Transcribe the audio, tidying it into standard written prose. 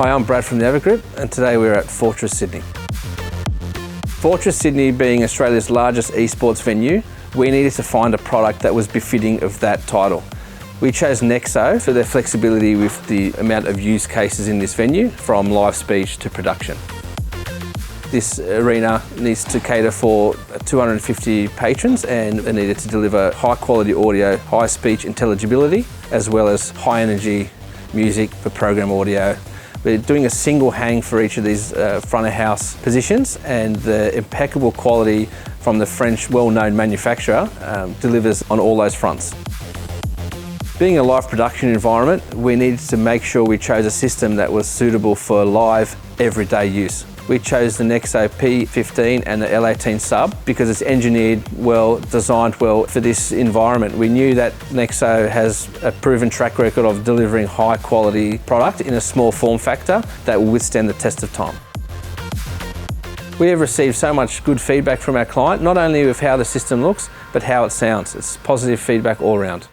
Hi, I'm Brad from the Avit Group, and today we're at Fortress Sydney. Fortress Sydney being Australia's largest esports venue, we needed to find a product that was befitting of that title. We chose NEXO for their flexibility with the amount of use cases in this venue, from live speech to production. This arena needs to cater for 250 patrons, and they needed to deliver high quality audio, high speech intelligibility, as well as high energy music for program audio. We're doing a single hang for each of these front of house positions, and the impeccable quality from the French well-known manufacturer delivers on all those fronts. Being a live production environment, we needed to make sure we chose a system that was suitable for live, everyday use. We chose the NEXO P15 and the L18 sub because it's engineered well, designed well for this environment. We knew that NEXO has a proven track record of delivering high quality product in a small form factor that will withstand the test of time. We have received so much good feedback from our client, not only with how the system looks, but how it sounds. It's positive feedback all around.